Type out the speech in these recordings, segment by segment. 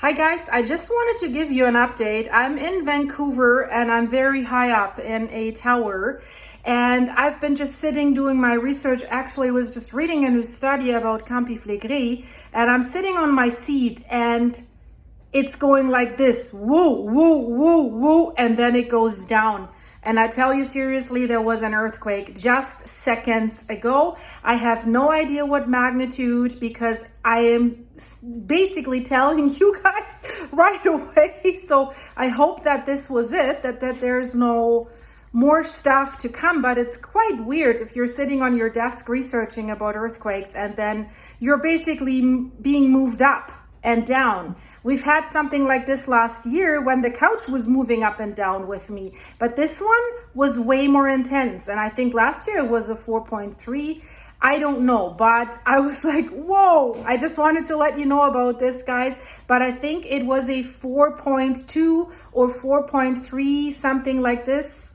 Hi guys, I just wanted to give you an update. I'm in Vancouver and I'm very high up in a tower, and I've been just sitting doing my research. Actually, was just reading a new study about Campiflegris, and I'm sitting on my seat and it's going like this, woo, woo, woo, woo, and then it goes down. And I tell you seriously, there was an earthquake just seconds ago. I have no idea what magnitude because I am basically telling you guys right away. So I hope that this was it, that there's no more stuff to come. But it's quite weird if you're sitting on your desk researching about earthquakes and then you're basically being moved up and down. We've had something like this last year when the couch was moving up and down with me, but this one was way more intense. And I think last year it was a 4.3. I don't know, but I was like, whoa, I just wanted to let you know about this, guys. But I think it was a 4.2 or 4.3, something like this.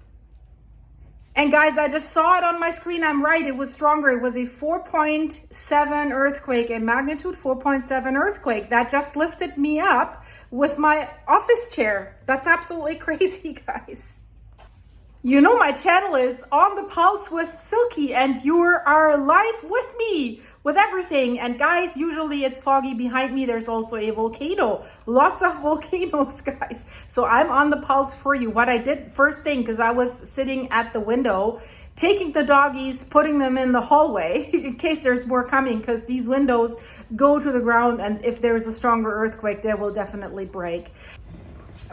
And guys, I just saw it on my screen. I'm right, it was stronger. It was a 4.7 earthquake, a magnitude 4.7 earthquake. That just lifted me up with my office chair. That's absolutely crazy, guys. You know my channel is On the Pulse with Silky, and you are live with me with everything. And guys, usually it's foggy behind me. There's also a volcano, lots of volcanoes, guys. So I'm on the pulse for you. What I did first thing, because I was sitting at the window taking the doggies, putting them in the hallway in case there's more coming, because these windows go to the ground, and if there's a stronger earthquake, they will definitely break.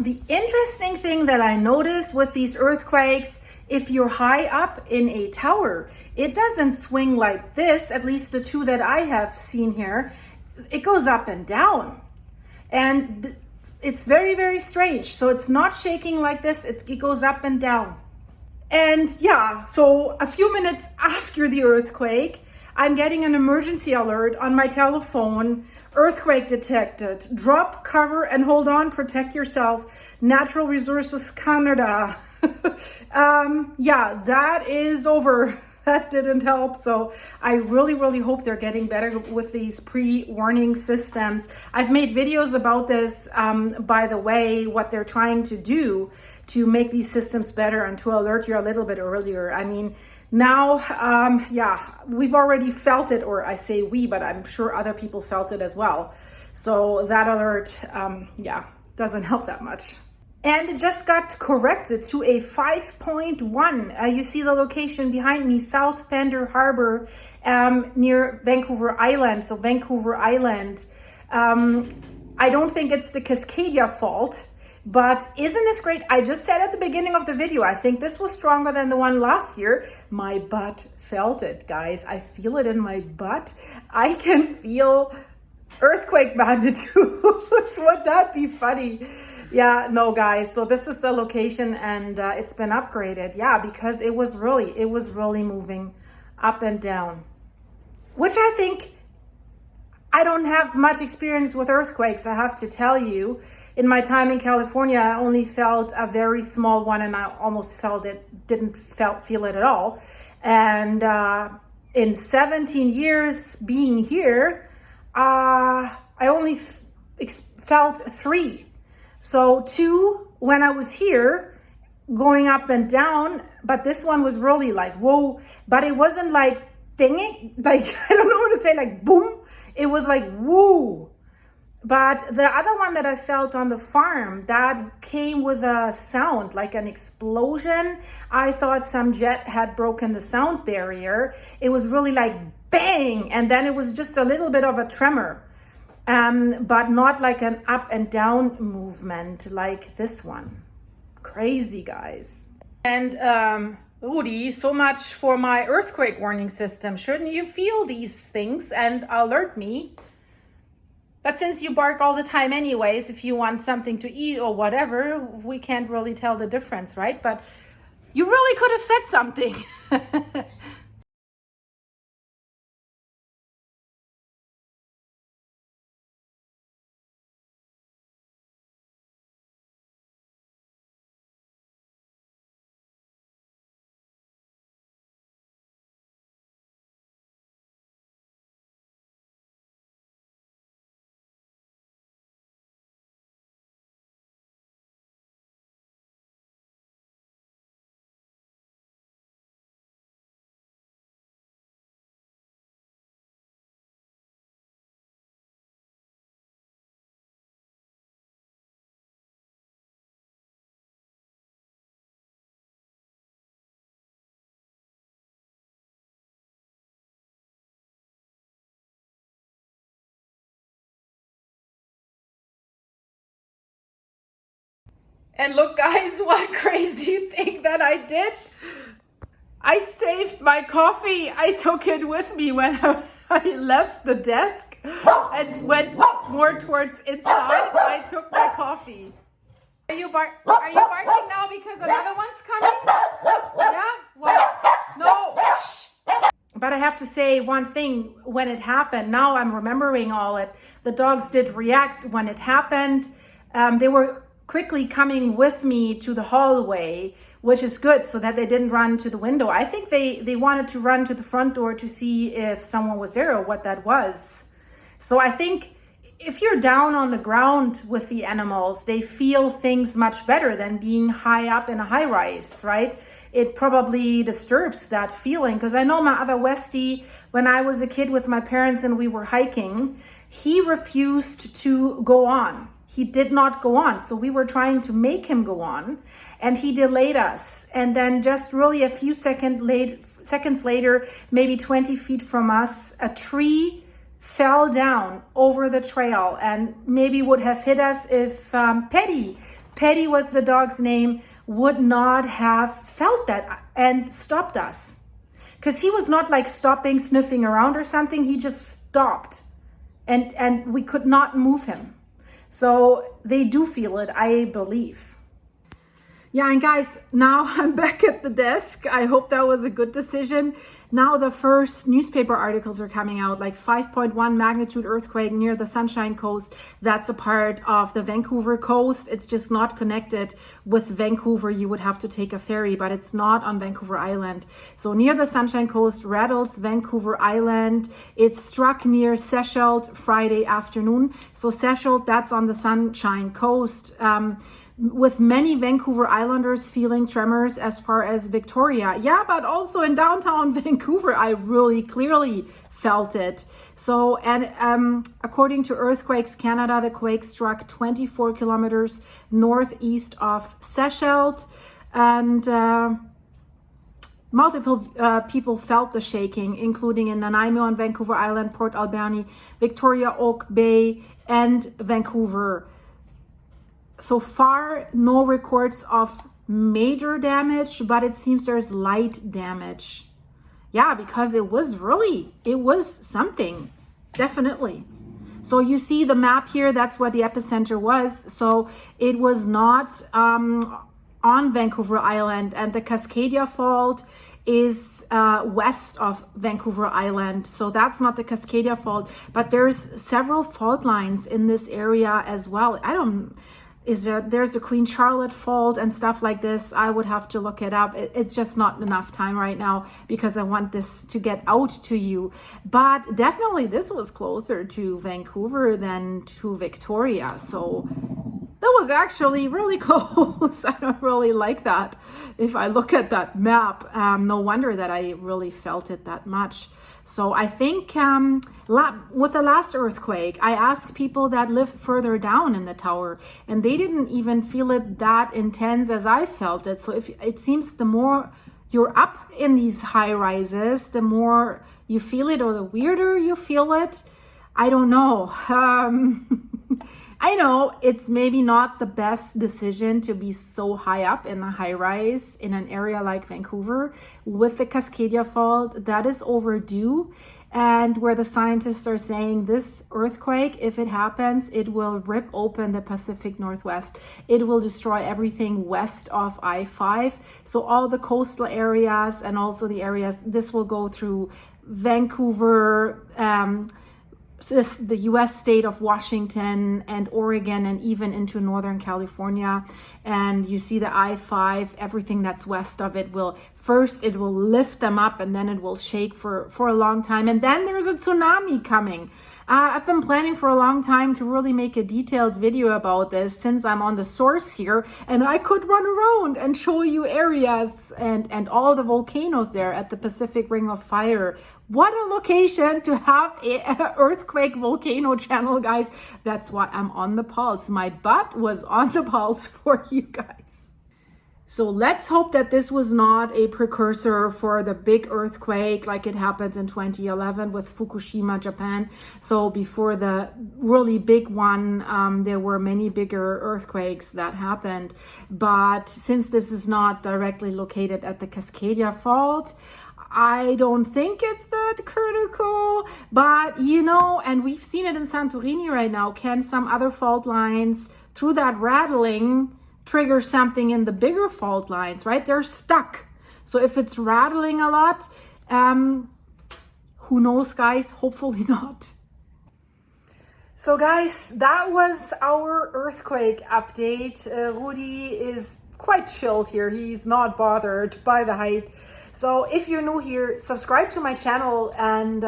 The interesting thing that I notice with these earthquakes, if you're high up in a tower, it doesn't swing like this, at least the two that I have seen here. It goes up and down. And it's very, very strange. So it's not shaking like this, it goes up and down. And yeah, so a few minutes after the earthquake, I'm getting an emergency alert on my telephone. Earthquake detected. Drop, cover, and hold on. Protect yourself. Natural Resources Canada. Yeah, that is over. That didn't help. So I really, really hope they're getting better with these pre-warning systems. I've made videos about this, by the way, what they're trying to do to make these systems better and to alert you a little bit earlier. I mean, now, yeah, we've already felt it, or I say we, but I'm sure other people felt it as well. So that alert, yeah, doesn't help that much. And it just got corrected to a 5.1. You see the location behind me, South Pender Harbor, near Vancouver Island. So Vancouver Island, I don't think it's the Cascadia fault. But isn't this great? I just said at the beginning of the video, I think this was stronger than the one last year. My butt felt it, guys. I feel it in my butt. I can feel earthquake magnitude. Would that be funny? Yeah, no, guys. So this is the location, and it's been upgraded. Yeah, because it was really moving up and down, which I think, I don't have much experience with earthquakes, I have to tell you. In my time in California, I only felt a very small one, and I almost felt it, didn't feel it at all. And in 17 years being here, I only felt 3. So 2 when I was here, going up and down, but this one was really like, whoa, but it wasn't like dinging, like, I don't know what to say, like boom. It was like, woo. But the other one that I felt on the farm, that came with a sound, like an explosion. I thought some jet had broken the sound barrier. It was really like bang, and then it was just a little bit of a tremor, but not like an up and down movement like this one. Crazy, guys. And Rudi, so much for my earthquake warning system. Shouldn't you feel these things and alert me? But since you bark all the time anyways, if you want something to eat or whatever, we can't really tell the difference, right? But you really could have said something. And look, guys, what crazy thing that I did. I saved my coffee. I took it with me when I left the desk and went more towards inside. I took my coffee. Are you barking now because another one's coming? Yeah? What? No. Shh. But I have to say one thing, when it happened, now I'm remembering all it. The dogs did react when it happened. They were quickly coming with me to the hallway, which is good, so that they didn't run to the window. I think they wanted to run to the front door to see if someone was there or what that was. So I think if you're down on the ground with the animals, they feel things much better than being high up in a high rise, right? It probably disturbs that feeling, because I know my other Westie, when I was a kid with my parents and we were hiking, he refused to go on. He did not go on. So we were trying to make him go on, and he delayed us. And then just really a few seconds later, maybe 20 feet from us, a tree fell down over the trail and maybe would have hit us if Petty was the dog's name, would not have felt that and stopped us. Because he was not like stopping, sniffing around or something. He just stopped and we could not move him. So they do feel it, I believe. Yeah, and guys, now I'm back at the desk. I hope that was a good decision. Now the first newspaper articles are coming out, like 5.1 magnitude earthquake near the Sunshine Coast. That's a part of the Vancouver coast. It's just not connected with Vancouver. You would have to take a ferry, but it's not on Vancouver Island. So near the Sunshine Coast, rattles Vancouver Island. It struck near Sechelt Friday afternoon. So Sechelt, that's on the Sunshine Coast. With many Vancouver Islanders feeling tremors as far as Victoria. Yeah, but also in downtown Vancouver, I really clearly felt it. So, and according to Earthquakes Canada, the quake struck 24 kilometers northeast of Sechelt, and multiple people felt the shaking, including in Nanaimo on Vancouver Island, Port Alberni, Victoria, Oak Bay, and Vancouver. So far, no records of major damage, but it seems there's light damage. Yeah, because it was something, definitely. So you see the map here, that's where the epicenter was. So it was not on Vancouver Island, and the Cascadia fault is west of Vancouver Island. So that's not the Cascadia fault, but there's several fault lines in this area as well. There's a Queen Charlotte fault and stuff like this. I would have to look it up. It's just not enough time right now because I want this to get out to you. But definitely this was closer to Vancouver than to Victoria. So that was actually really close. I don't really like that. If I look at that map, no wonder that I really felt it that much. So I think with the last earthquake, I asked people that live further down in the tower, and they didn't even feel it that intense as I felt it. So if it seems the more you're up in these high rises, the more you feel it, or the weirder you feel it. I don't know. I know it's maybe not the best decision to be so high up in a high rise in an area like Vancouver with the Cascadia fault. That is overdue, and where the scientists are saying this earthquake, if it happens, it will rip open the Pacific Northwest. It will destroy everything west of I-5. So all the coastal areas and also the areas, this will go through Vancouver, the US state of Washington and Oregon, and even into Northern California. And you see the I-5, everything that's west of it will lift them up, and then it will shake for a long time. And then there's a tsunami coming. I've been planning for a long time to really make a detailed video about this, since I'm on the source here and I could run around and show you areas and all the volcanoes there at the Pacific Ring of Fire. What a location to have an earthquake volcano channel, guys. That's why I'm on the pulse. My butt was on the pulse for you guys. So let's hope that this was not a precursor for the big earthquake like it happened in 2011 with Fukushima, Japan. So before the really big one, there were many bigger earthquakes that happened. But since this is not directly located at the Cascadia fault, I don't think it's that critical, but you know, and we've seen it in Santorini right now. Can some other fault lines, through that rattling, trigger something in the bigger fault lines, right? They're stuck. So if it's rattling a lot, who knows, guys? Hopefully not. So guys, that was our earthquake update. Rudy is quite chilled here. He's not bothered by the height. So if you're new here, subscribe to my channel and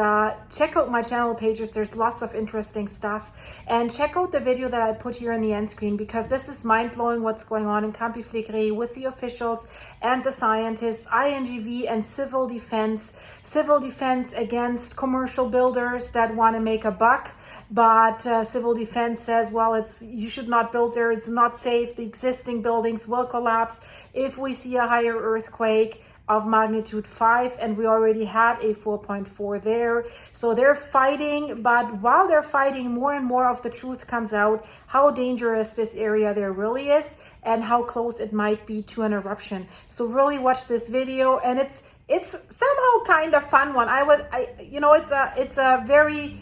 check out my channel pages. There's lots of interesting stuff. And check out the video that I put here on the end screen, because this is mind-blowing what's going on in Campi Flegrei with the officials and the scientists, INGV and civil defense. Civil defense against commercial builders that want to make a buck. But civil defense says, well, you should not build there. It's not safe. The existing buildings will collapse if we see a higher earthquake of magnitude 5, and we already had a 4.4 there. So they're fighting, but while they're fighting, more and more of the truth comes out, how dangerous this area there really is and how close it might be to an eruption. So really watch this video, and it's somehow kind of fun one. It's a very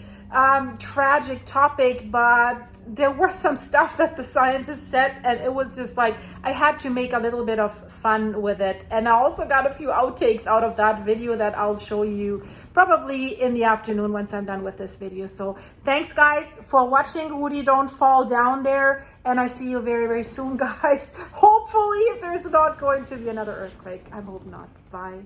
tragic topic, but there was some stuff that the scientists said, and it was just like I had to make a little bit of fun with it. And I also got a few outtakes out of that video that I'll show you probably in the afternoon once I'm done with this video. So thanks guys for watching. Rudy, don't fall down there, and I see you very, very soon, guys. Hopefully, if there's not going to be another earthquake. I hope not. Bye.